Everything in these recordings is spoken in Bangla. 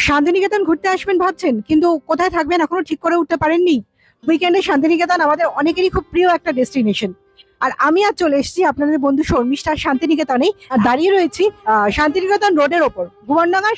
শান্তিনিকেতন ঘুরতে আসবেন ভাবছেন, কিন্তু কোথায় থাকবেন এখনো ঠিক করে উঠতে পারেননি? উইকেন্ডে শান্তিনিকেতন আমাদের অনেকেরই খুব প্রিয় একটা ডেস্টিনেশন। আর আমি আজ চলে এসেছি আপনাদের বন্ধু শর্মিষ্ঠার শান্তিনিকেতনে, আর দাঁড়িয়ে রয়েছি শান্তিনিকেতন রোডের ওপর। ভুবনডাঙ্গা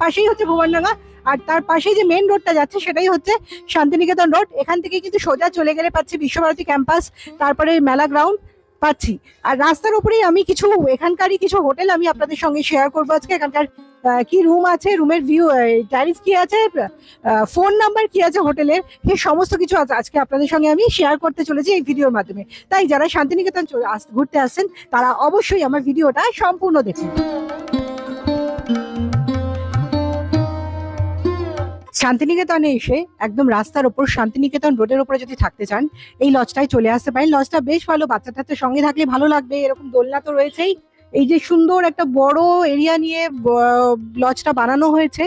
পাশেই হচ্ছে ভুবনডাঙ্গা, আর তার পাশেই যে মেন রোডটা যাচ্ছে সেটাই হচ্ছে শান্তিনিকেতন রোড। এখান থেকে কিন্তু সোজা চলে গেলে পাচ্ছি বিশ্বভারতী ক্যাম্পাস, তারপরে মেলা গ্রাউন্ড পাচ্ছি। আর রাস্তার উপরেই আমি কিছু এখানকারই কিছু হোটেল আমি আপনাদের সঙ্গে শেয়ার করবো আজকে। এখানকার কি রুম আছে, রুমের ভিউ, ট্যারিফ কি আছে, ফোন নাম্বার কি আছে হোটেলের, সেই সমস্ত কিছু আজকে আপনাদের সঙ্গে আমি শেয়ার করতে চলেছি এই ভিডিওর মাধ্যমে। তাই যারা শান্তিনিকেতন ঘুরতে আসছেন তারা অবশ্যই আমার ভিডিওটা সম্পূর্ণ দেখুন। শান্তিনিকেতনে এসে একদম রাস্তার ওপর শান্তিনিকেতন রোডের উপরে যদি থাকতে চান, এই লজটায় চলে আসতে পারেন। লজটা বেশ ভালো, বাচ্চা টাচ্চার সঙ্গে থাকলে ভালো লাগবে। এরকম দোলনা তো রয়েছেই, এই যে সুন্দর একটা বড় এরিয়া নিয়ে লজটা বানানো হয়েছে।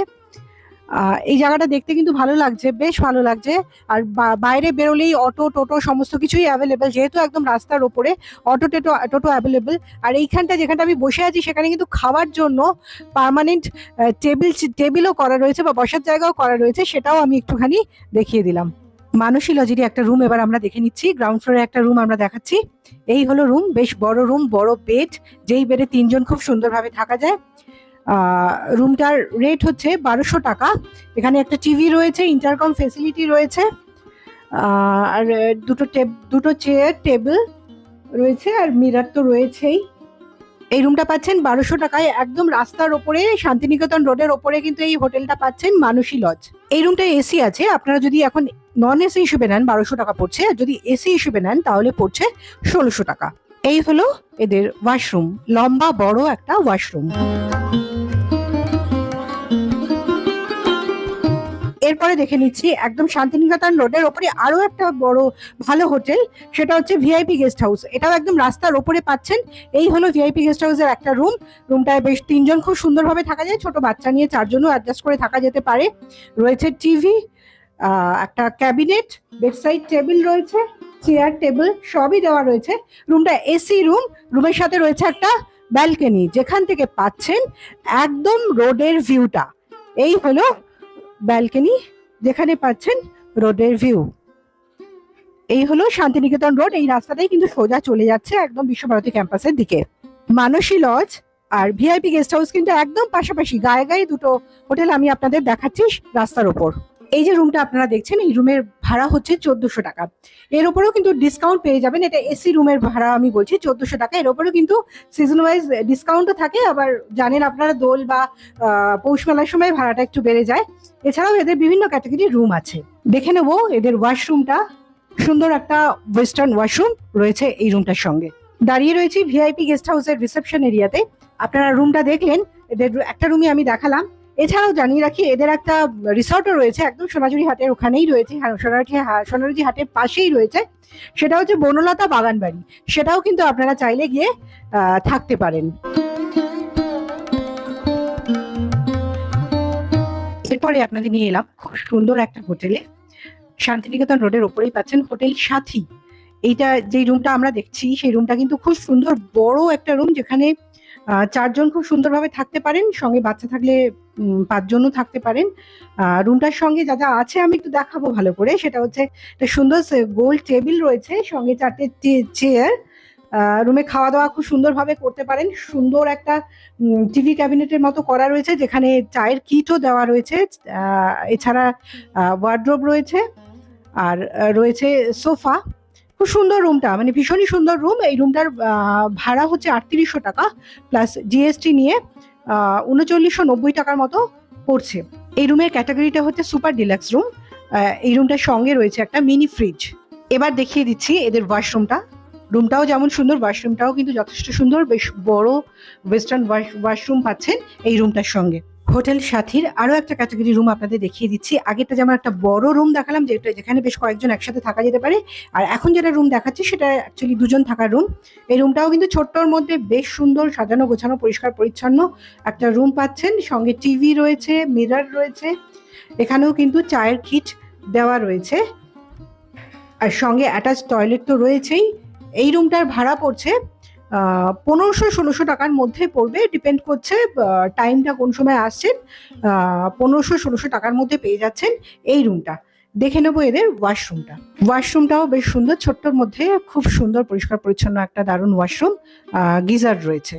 এই জায়গাটা দেখতে কিন্তু ভালো লাগছে, বেশ ভালো লাগছে। আর বাইরে বেরোলেই অটো টোটো সমস্ত কিছুই অ্যাভেলেবেল, যেহেতু একদম রাস্তার ওপরে অটো টোটো অ্যাভেলেবেল। আর এইখানটা যেখানটা আমি বসে আছি সেখানে কিন্তু খাওয়ার জন্য পার্মানেন্ট টেবিলও করা রয়েছে বা বসার জায়গাও করা রয়েছে, সেটাও আমি একটুখানি দেখিয়ে দিলাম। মানসী লজেরই একটা রুম এবার আমরা দেখে নিচ্ছি। গ্রাউন্ড ফ্লোরে একটা রুম আমরা দেখাচ্ছি। এই হলো রুম, বেশ বড় রুম, বড় বেড, যেই বেডে 3 জন খুব সুন্দরভাবে থাকা যায়। রুমটার রেট হচ্ছে 1200 টাকা। এখানে একটা টিভি রয়েছে, ইন্টারকম ফেসিলিটি রয়েছে, আর দুটো চেয়ার টেবিল রয়েছে, আর মিরার তো রয়েছেই। এই রুমটা পাচ্ছেন 1200 টাকায়, একদম রাস্তার ওপরে শান্তিনিকেতন রোডের ওপরে কিন্তু এই হোটেলটা পাচ্ছেন, মানসী লজ। এই রুমটায় এসি আছে। আপনারা যদি এখন নন এসি হিসেবে নেন 1200 টাকা পড়ছে, আর যদি এসি হিসেবে নেন তাহলে পড়ছে 1600 টাকা। এই হলো এদের ওয়াশরুম, লম্বা বড় একটা ওয়াশরুম। এরপরে দেখে নিচ্ছি একদম শান্তিনিকেতন রোডের ওপরে আরো একটা বড় ভালো হোটেল, সেটা হচ্ছে ভিআইপি গেস্ট হাউস। এটাও একদম রাস্তার ওপরে পাচ্ছেন। এই হলো ভিআইপি গেস্ট হাউসের একটা রুম। রুমটায় বেশ 3 জন খুব সুন্দরভাবে থাকা যায়, ছোট বাচ্চা নিয়ে 4 জনও অ্যাডজাস্ট করে থাকা যেতে পারে। রয়েছে টিভি, একটা ক্যাবিনেট, বেডসাইড টেবিল রয়েছে, চেয়ার টেবিল সবই দেওয়া রয়েছে। রুমটা এসি রুম। রুমের সাথে রয়েছে একটা ব্যালকনি, যেখান থেকে পাচ্ছেন একদম রোডের ভিউটা। এই হলো ব্যালকনি, যেখানে পাচ্ছেন রোডের ভিউ। এই হলো শান্তিনিকেতন রোড। এই রাস্তাটাই কিন্তু সোজা চলে যাচ্ছে একদম বিশ্বভারতী ক্যাম্পাসের দিকে। মানসী লজ আর ভিআইপি গেস্ট হাউস কিন্তু একদম পাশাপাশি, গায়ে গায়ে দুটো হোটেল আমি আপনাদের দেখাচ্ছি রাস্তার ওপর। এই যে রুমটা আপনারা দেখছেন, এই রুমের ভাড়া হচ্ছে 1400 টাকা। এর উপরেও কিন্তু ডিসকাউন্ট পেয়ে যাবেন। এটা এসি রুমের ভাড়া আমি বলছি 1400 টাকা। এর উপরেও কিন্তু সিজন ওয়াইজ ডিসকাউন্টও থাকে। আবার জানেন আপনারা, দোল বা পৌষ মেলার সময় ভাড়াটা একটু বেড়ে যায়। এছাড়াও এদের বিভিন্ন ক্যাটাগরির রুম আছে। দেখে নেবো এদের ওয়াশরুমটা। সুন্দর একটা ওয়েস্টার্ন ওয়াশরুম রয়েছে এই রুমটার সঙ্গে। দাঁড়িয়ে রয়েছি ভিআইপি গেস্ট হাউসের রিসেপশন এরিয়াতে। আপনারা রুমটা দেখলেন, এদের একটা রুমই আমি দেখালাম। এছাড়াও জানিয়ে রাখি, এদের একটা রিসর্টও রয়েছে একদম সোনাঝুরি হাটের ওখানেই রয়েছে, সোনাঝুরি হাটের পাশেই রয়েছে। সেটা হচ্ছে বনলতা বাগান বাড়ি। সেটাও কিন্তু আপনারা চাইলে গিয়ে থাকতে পারেন। এরপরে আপনাদের নিয়ে এলাম খুব সুন্দর একটা হোটেলে। শান্তিনিকেতন রোডের ওপরেই পাচ্ছেন হোটেল সাথী। এইটা যে রুমটা আমরা দেখছি, সেই রুমটা কিন্তু খুব সুন্দর বড় একটা রুম, যেখানে 4 জন খুব সুন্দরভাবে থাকতে পারেন। সঙ্গে বাচ্চা থাকলে 5 জনও থাকতে পারেন। রুমটার সঙ্গে যা যা আছে আমি একটু দেখাবো ভালো করে। সেটা হচ্ছে একটা সুন্দর গোল টেবিল রয়েছে, সঙ্গে 4টে চেয়ার। রুমে খাওয়া দাওয়া খুব সুন্দরভাবে করতে পারেন। সুন্দর একটা টিভি ক্যাবিনেটের মতো করা রয়েছে, যেখানে চায়ের কিটও দেওয়া রয়েছে। এছাড়া ওয়ার্ড্রোব রয়েছে, আর রয়েছে সোফা। খুব সুন্দর রুমটা, মানে ভীষণই সুন্দর রুম। এই রুমটার ভাড়া হচ্ছে 3800 টাকা, প্লাস জিএসটি নিয়ে 3990 টাকার মতো পড়ছে। এই রুমের ক্যাটাগরিটা হচ্ছে সুপার ডিলাক্স রুম। এই রুমটার সঙ্গে রয়েছে একটা মিনি ফ্রিজ। এবার দেখিয়ে দিচ্ছি এদের ওয়াশরুমটা। রুমটাও যেমন সুন্দর, ওয়াশরুমটাও কিন্তু যথেষ্ট সুন্দর। বেশ বড় ওয়েস্টার্ন ওয়াশরুম পাচ্ছেন এই রুমটার সঙ্গে। হোটেল সাথীর আরো একটা ক্যাটাগরি রুম আপনাদের দেখিয়ে দিচ্ছি। আগেরটা যেমন একটা বড় রুম দেখালাম, যেখানে বেশ কয়েকজন একসাথে থাকা যেতে পারে, আর এখন যেটা রুম দেখাচ্ছি সেটা অ্যাকচুয়ালি 2 জন থাকার রুম। এই রুমটাও কিন্তু ছোট্টর মধ্যে বেশ সুন্দর, সাজানো গোছানো, পরিষ্কার পরিচ্ছন্ন একটা রুম পাচ্ছেন। সঙ্গে টিভি রয়েছে, মিরর রয়েছে। এখানেও কিন্তু চায়ের কিট দেওয়া রয়েছে, আর সঙ্গে অ্যাটাচ টয়লেট তো রয়েছেই। এই রুমটার ভাড়া পড়ছে 1500-1600 টাকার মধ্যে পড়বে, ডিপেন্ড করছে টাইমটা কোন সময় আসছেন। 1500-1600 টাকার মধ্যে পেয়ে যাচ্ছেন এই রুমটা। দেখে নেবো এদের ওয়াশরুমটা। ওয়াশরুমটাও বেশ সুন্দর, ছোট্টর মধ্যে খুব সুন্দর পরিষ্কার পরিচ্ছন্ন একটা দারুণ ওয়াশরুম, গিজার রয়েছে।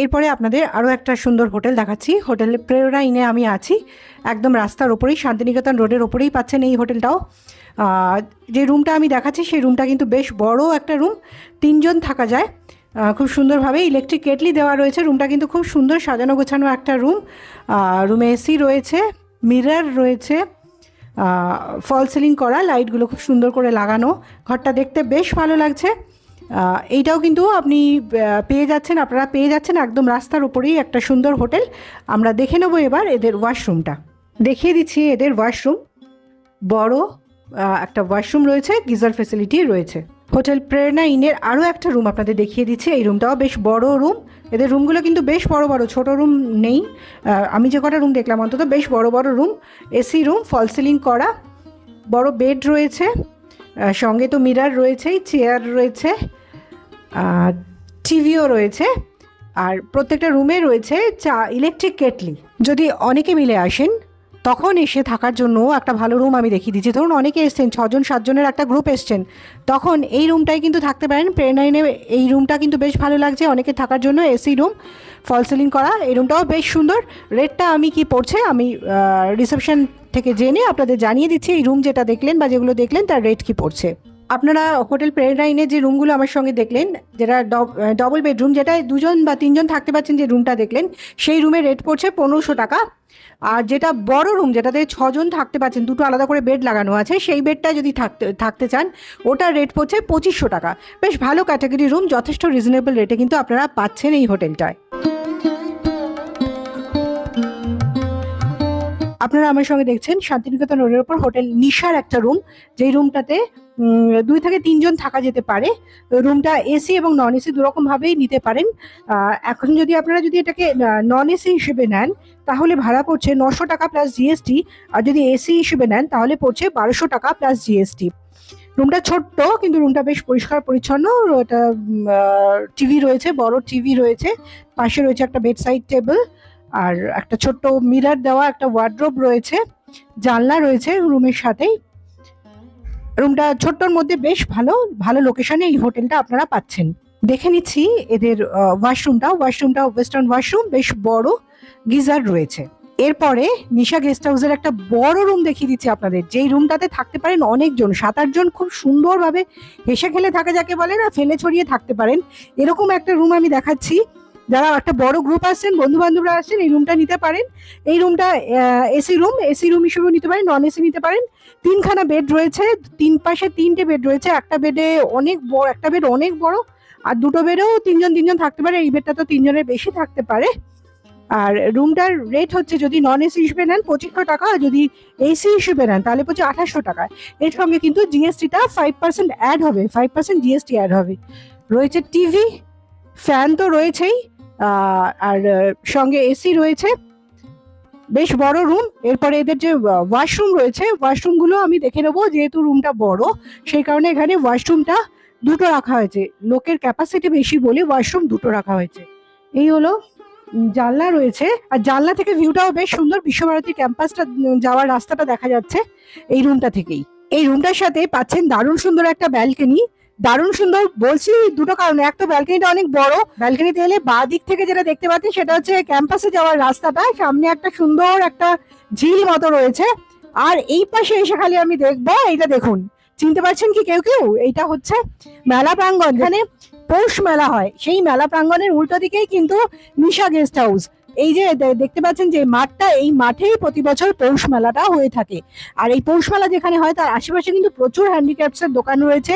এরপরে আপনাদের আরও একটা সুন্দর হোটেল দেখাচ্ছি। হোটেল প্রেরণা ইনে আমি আছি, একদম রাস্তার ওপরেই, শান্তিনিকেতন রোডের ওপরেই পাচ্ছেন এই হোটেলটাও। যে রুমটা আমি দেখাচ্ছি সেই রুমটা কিন্তু বেশ বড় একটা রুম, 3 জন থাকা যায় খুব সুন্দরভাবে। ইলেকট্রিক কেটলি দেওয়া রয়েছে, রুমটা কিন্তু খুব সুন্দর সাজানো গোছানো একটা রুম। রুমে এসি রয়েছে, মিরর রয়েছে, ফল সিলিং করা, লাইটগুলো খুব সুন্দর করে লাগানো, ঘরটা দেখতে বেশ ভালো লাগছে। এইটাও কিন্তু আপনি আপনারা পেয়ে যাচ্ছেন একদম রাস্তার উপরেই একটা সুন্দর হোটেল। আমরা দেখে নেবো এবার এদের ওয়াশরুমটা। দেখিয়ে দিচ্ছি এদের ওয়াশরুম, বড় একটা ওয়াশরুম রয়েছে, গিজার ফেসিলিটি রয়েছে। হোটেল প্রেরণা ইনের আরও একটা রুম আপনাদের দেখিয়ে দিচ্ছি। এই রুমটাও বেশ বড় রুম, এদের রুমগুলো কিন্তু বেশ বড় বড়, ছোট রুম নেই। আমি যে কটা রুম দেখলাম অন্তত বেশ বড় বড় রুম, এসি রুম, ফল সিলিং করা, বড় বেড রয়েছে, সঙ্গে তো মিরর রয়েছেই, চেয়ার রয়েছে, টিভিও রয়েছে, আর প্রত্যেকটা রুমে রয়েছে ইলেকট্রিক কেটলি। যদি অনেকে মিলে আসেন তখন এসে থাকার জন্য একটা ভালো রুম আমি দেখিয়ে দিচ্ছি। ধরুন অনেকে এসছেন, 6 জন 7 জনের একটা গ্রুপ এসছেন, তখন এই রুমটাই কিন্তু থাকতে পারেন। প্রেরণাইনে এই রুমটা কিন্তু বেশ ভালো লাগছে অনেকে থাকার জন্য, এসি রুম, ফল সিলিং করা। এই রুমটাও বেশ সুন্দর। রেটটা আমি কি পড়ছে আমি রিসেপশন থেকে জেনে আপনাদের জানিয়ে দিচ্ছি, এই রুম যেটা দেখলেন বা যেগুলো দেখলেন তার রেট কি পড়ছে। আপনারা হোটেল প্রেরণাইনে যে রুমগুলো আমার সঙ্গে দেখলেন, যেটা ডবল বেডরুম, যেটা 2 জন বা 3 জন থাকতে পারছেন, যে রুমটা দেখলেন সেই রুমের রেট পড়ছে 1500 টাকা। আর যেটা বড় রুম, যেটাতে 6 জন থাকতে পারছেন, 2টো আলাদা করে বেড লাগানো আছে, সেই বেডটা যদি থাকতে চান ওটার রেট পড়ছে 2500 টাকা। বেশ ভালো ক্যাটাগরি রুম, যথেষ্ট রিজনেবল রেটে কিন্তু আপনারা পাচ্ছেন এই হোটেলটায়। আপনারা আমার সঙ্গে দেখছেন শান্তিনিকেতন রোডের ওপর হোটেল নিশার একটা রুম, যেই রুমটাতে 2 থেকে 3 জন থাকা যেতে পারে। রুমটা এসি এবং নন এসি দুরকমভাবেই নিতে পারেন। এখন আপনারা যদি এটাকে নন এসি হিসেবে নেন তাহলে ভাড়া পড়ছে 900 টাকা প্লাস জিএসটি, আর যদি এসি হিসেবে নেন তাহলে পড়ছে 1200 টাকা প্লাস জিএসটি। রুমটা ছোট্ট কিন্তু রুমটা বেশ পরিষ্কার পরিচ্ছন্ন। এটা টিভি রয়েছে, বড় টিভি রয়েছে, পাশে রয়েছে একটা বেড সাইড টেবিল, আর একটা ছোট্ট মিরর দেওয়া একটা ওয়ার্ড্রোব রয়েছে, জানলা রয়েছে রুমের সাথেই। রুমটা ছোট্টর মধ্যে বেশ ভালো লোকেশনে এই হোটেলটা আপনারা পাচ্ছেন। দেখে নিচ্ছি এদের ওয়াশরুমটা ওয়েস্টার্ন ওয়াশরুম, বেশ বড়, গিজার রয়েছে। এরপরে নিশা গেস্ট হাউসের একটা বড় রুম দেখিয়ে দিচ্ছি আপনাদের, যেই রুমটাতে থাকতে পারেন অনেকজন, 7-8 জন খুব সুন্দরভাবে হেসে খেলে থাকা যাকে বলে না, ফেলে ছড়িয়ে থাকতে পারেন, এরকম একটা রুম আমি দেখাচ্ছি। যারা একটা বড় গ্রুপ আসছেন, বন্ধু বান্ধবরা আসছেন, এই রুমটা নিতে পারেন। এই রুমটা এসি রুম হিসেবেও নিতে পারেন, নন এসি নিতে পারেন। 3খানা বেড রয়েছে, 3 পাশে 3টে বেড রয়েছে, একটা বেড অনেক বড়, আর 2টো বেডেও 3 জন থাকতে পারে। এই বেডটা তো 3 জনের বেশি থাকতে পারে। আর রুমটার রেট হচ্ছে, যদি নন এসি হিসেবে নেন 2500 টাকা, আর যদি এসি হিসেবে নেন তাহলে পড়ছে 2800 টাকা। এর সঙ্গে কিন্তু জিএসটিটা 5% অ্যাড হবে, 5% জিএসটি অ্যাড হবে। রয়েছে টিভি, ফ্যান তো রয়েছেই, আর সঙ্গে এসি রয়েছে, বেশ বড় রুম। এরপরে এদের যে ওয়াশরুম রয়েছে, ওয়াশরুমগুলো আমি দেখে নেবো, যেহেতু রুমটা বড় সেই কারণে এখানে ওয়াশরুমটা 2টো রাখা হয়েছে, লোকের ক্যাপাসিটি বেশি বলে ওয়াশরুম 2টো রাখা হয়েছে। এই হলো, জানলা রয়েছে, আর জানলা থেকে ভিউটাও বেশ সুন্দর, বিশ্বভারতী ক্যাম্পাসটা যাওয়ার রাস্তাটা দেখা যাচ্ছে এই রুমটা থেকেই। এই রুমটার সাথে পাচ্ছেন দারুণ সুন্দর একটা ব্যালকনি। দারুণ সুন্দর বলছি 2টো কারণে, এক তো ব্যালকনিটা অনেক বড়, ব্যালকনিতে এলে বাঁ দিক থেকে যেটা দেখতে পাচ্ছেন সেটা হচ্ছে ক্যাম্পাসে যাওয়ার রাস্তাটা, সামনে একটা সুন্দর একটা ঝিল মতো রয়েছে, আর এই পাশে এসে খালি আমি দেখবো, এইটা দেখুন, চিনতে পারছেন কি কেউ? এইটা হচ্ছে মেলা প্রাঙ্গণ, এখানে পৌষ মেলা হয়, সেই মেলা প্রাঙ্গণের উল্টো দিকেই কিন্তু নিশা গেস্ট হাউস। এই যে দেখতে পাচ্ছেন যে মাঠটা, এই মাঠেই প্রতি বছর পৌষ মেলাটা হয়ে থাকে। আর এই পৌষ মেলা যেখানে হয় তার আশেপাশে কিন্তু প্রচুর হ্যান্ডিক্রাফটসের দোকান রয়েছে,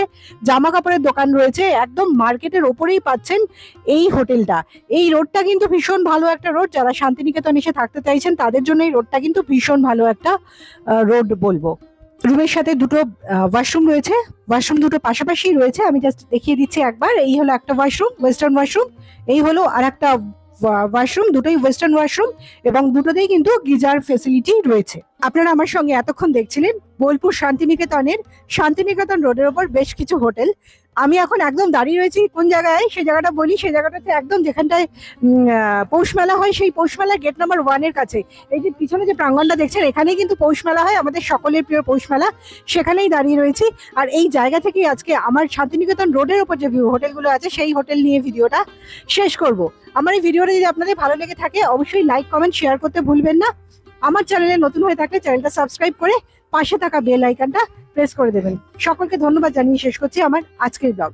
জামা কাপড়ের দোকান রয়েছে, একদম মার্কেটের ওপরেই পাচ্ছেন এই হোটেলটা। এই রোডটা কিন্তু ভীষণ ভালো একটা রোড, যারা শান্তিনিকেতন এসে থাকতে চাইছেন তাদের জন্য এই রোডটা কিন্তু ভীষণ ভালো একটা রোড বলবো। রুমের সাথে 2টো ওয়াশরুম রয়েছে, ওয়াশরুম 2টো পাশাপাশি রয়েছে, আমি জাস্ট দেখিয়ে দিচ্ছি একবার। এই হলো একটা ওয়াশরুম, ওয়েস্টার্ন ওয়াশরুম, এই হলো আর একটা ওয়াশরুম, দুটোই ওয়েস্টার্ন ওয়াশরুম, এবং দুটোতেই কিন্তু গিজার ফেসিলিটি রয়েছে। আপনারা আমার সঙ্গে এতক্ষণ দেখছিলেন বোলপুর শান্তিনিকেতন রোডের ওপর বেশ কিছু হোটেল। আমি এখন একদম দাঁড়িয়ে রয়েছি কোন জায়গায়, সেই জায়গাটা বলি। সেই জায়গাটাতে একদম যেখানটায় পৌষ মেলা হয়, সেই পৌষ মেলা গেট নাম্বার 1 এর কাছে। এই যে পিছনে যে প্রাঙ্গণটা দেখছেন, এখানেই কিন্তু পৌষ মেলা হয়, আমাদের সকলের প্রিয় পৌষ মেলা। সেখানেই দাঁড়িয়ে রয়েছি। আর এই জায়গা থেকেই আজকে আমার শান্তিনিকেতন রোডের ওপর যে হোটেলগুলো আছে সেই হোটেল নিয়ে ভিডিওটা শেষ করব। আমার এই ভিডিওটা যদি আপনাদের ভালো লেগে থাকে অবশ্যই লাইক কমেন্ট শেয়ার করতে ভুলবেন না। আমার চ্যানেলে নতুন হয়ে থাকলে চ্যানেলটা সাবস্ক্রাইব করে পাশে থাকা বেল আইকনটা প্রেস করে দেবেন। সকলকে ধন্যবাদ জানিয়ে শেষ করছি আমার আজকের ব্লগ।